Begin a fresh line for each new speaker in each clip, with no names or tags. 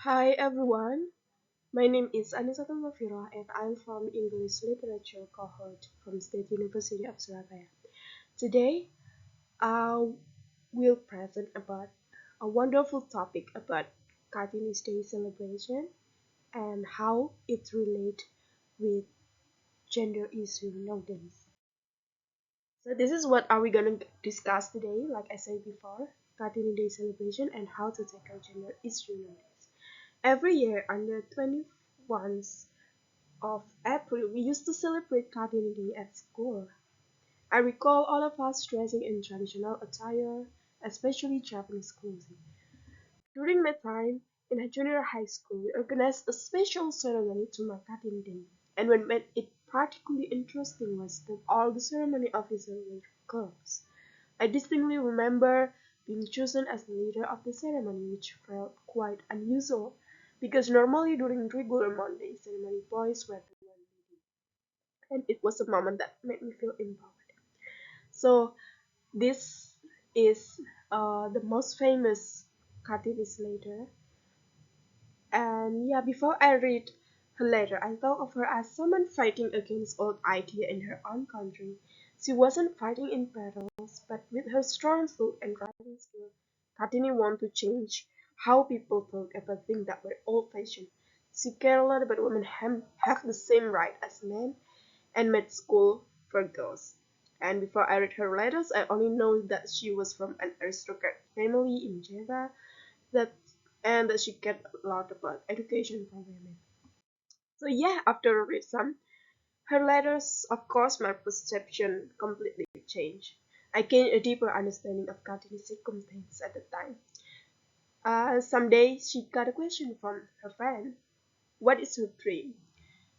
Hi everyone, my name is Annisatul Maghfiroh and I'm from English Literature cohort from State University of Surabaya. Today, I will present about a wonderful topic about Kartini's Day celebration and how it relates with gender issue nowadays. So this is what are we gonna discuss today, like I said before, Kartini Day celebration and how to tackle gender issue nowadays. Every year on the 21st of April, we used to celebrate Kartini Day at school. I recall all of us dressing in traditional attire, especially Japanese clothing. During my time in a junior high school, we organized a special ceremony to mark Kartini Day, and what made it particularly interesting was that all the ceremony officers were girls. I distinctly remember being chosen as the leader of the ceremony, which felt quite unusual because normally during regular Monday ceremony, boys were the one leading, and it was a moment that made me feel empowered. So this is the most famous Kartini's letter, and yeah, before I read her letter, I thought of her as someone fighting against old ideas in her own country. She wasn't fighting in battles, but with her strong soul and writing skill, Kartini wanted to change how people thought about things that were old-fashioned. She cared a lot about women have the same right as men and made school for girls. And before I read her letters, I only know that she was from an aristocrat family in Java, that and that she cared a lot about education for women. So yeah, after I read some, her letters, of course, my perception completely changed. I gained a deeper understanding of Kartini's circumstance at the time. Someday she got a question from her friend. What is her dream?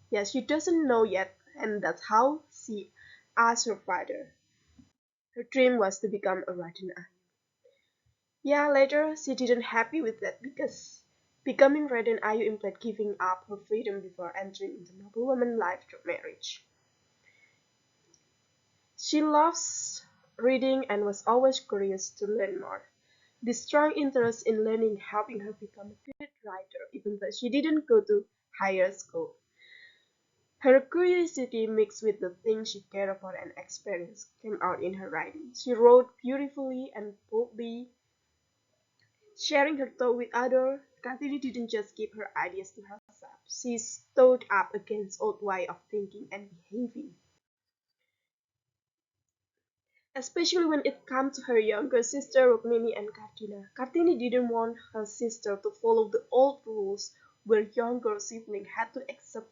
Yeah, she doesn't know yet, and that's how she asked her father. Her dream was to become a writing. Yeah, later she didn't happy with that because becoming Raden Ayu implied giving up her freedom before entering into noble woman life through marriage. She loves reading and was always curious to learn more. This strong interest in learning helping her become a good writer even though she didn't go to higher school. Her curiosity mixed with the things she cared about and experienced came out in her writing. She wrote beautifully and boldly, sharing her thought with others. Kartini didn't just keep her ideas to herself. She stood up against old way of thinking and behaving. Especially when it came to her younger sister Rukmini and Kartina. Kartini didn't want her sister to follow the old rules where younger siblings had to accept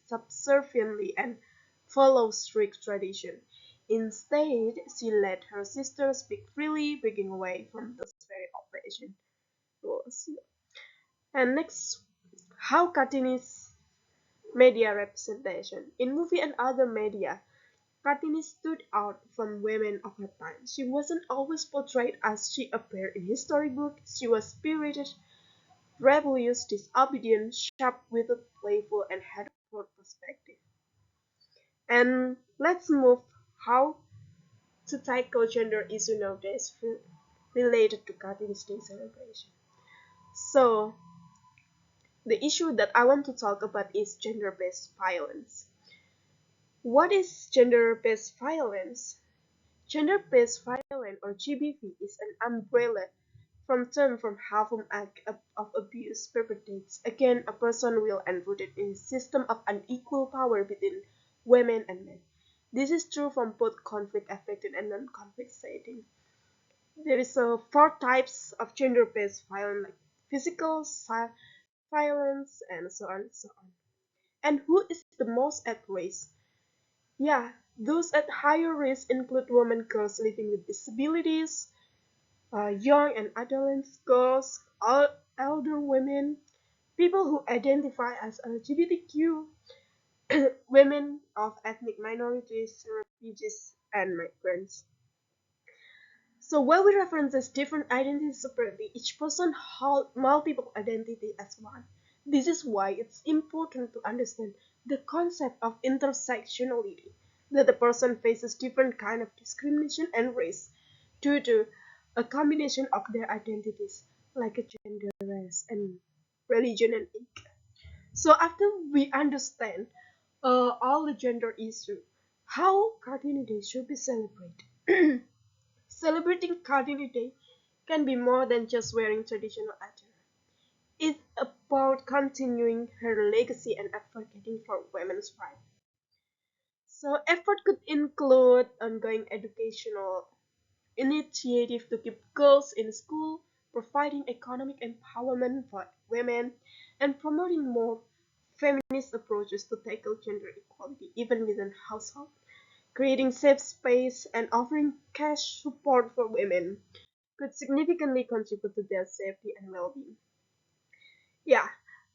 subserviently and follow strict tradition. Instead, she let her sister speak freely, breaking away from those very old-fashioned rules. And next, how Kartini's media representation. In movie and other media, Kartini stood out from women of her time. She wasn't always portrayed as she appeared in his storybook. She was spirited, rebellious, disobedient, sharp with a playful and had a broad perspective. And let's move how to tackle gender issue nowadays related to Kartini's Day celebration. So, the issue that I want to talk about is gender-based violence. What is gender-based violence? Gender-based violence or GBV is an umbrella from harmful act of abuse perpetrated against a person will and rooted in a system of unequal power between women and men. This is true from both conflict-affected and non-conflict settings. There is four types of gender-based violence, like physical, violence, and so on and so on. And who is the most at risk? Yeah, those at higher risk include women, girls living with disabilities, young and adolescent girls, elder women, people who identify as LGBTQ, women of ethnic minorities, refugees, and migrants. So while we references different identities separately, each person holds multiple identities as one. This is why it's important to understand the concept of intersectionality, that a person faces different kind of discrimination and race due to a combination of their identities, like a gender, race, and religion, and age. So after we understand all the gender issue, how Kartini Day should be celebrated. Celebrating Kartini Day can be more than just wearing traditional attire. It's about continuing her legacy and advocating for women's rights. So effort could include ongoing educational initiative to keep girls in school, providing economic empowerment for women, and promoting more feminist approaches to tackle gender equality even within household, creating safe space and offering cash support for women could significantly contribute to their safety and well-being. Yeah,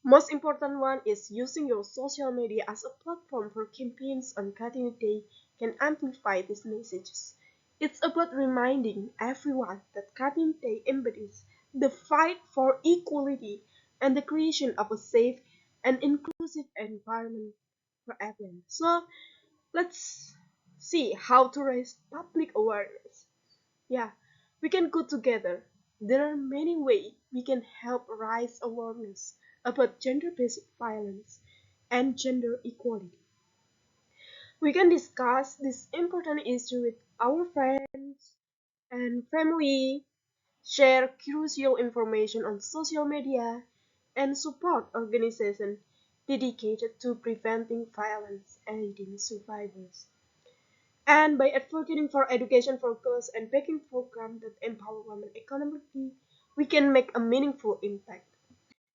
most important one is using your social media as a platform for campaigns on Kartini Day can amplify these messages. It's about reminding everyone that Kartini Day embodies the fight for equality and the creation of a safe and inclusive environment for everyone. So let's see how to raise public awareness. Yeah, we can go together. There are many ways we can help raise awareness about gender-based violence and gender equality. We can discuss this important issue with our friends and family, share crucial information on social media, and support organizations dedicated to preventing violence and aiding survivors. And by advocating for education for girls and backing programs that empower women economically, we can make a meaningful impact.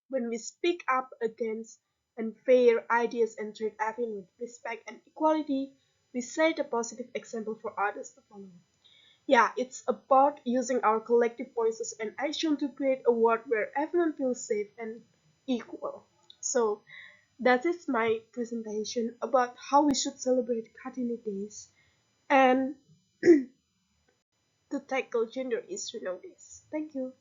When we speak up against unfair ideas and treat everyone with respect and equality, we set a positive example for others to follow. Yeah, it's about using our collective voices and action to create a world where everyone feels safe and equal. So, that is my presentation about how we should celebrate Kartini Days and to tackle gender issues nowadays. Thank you.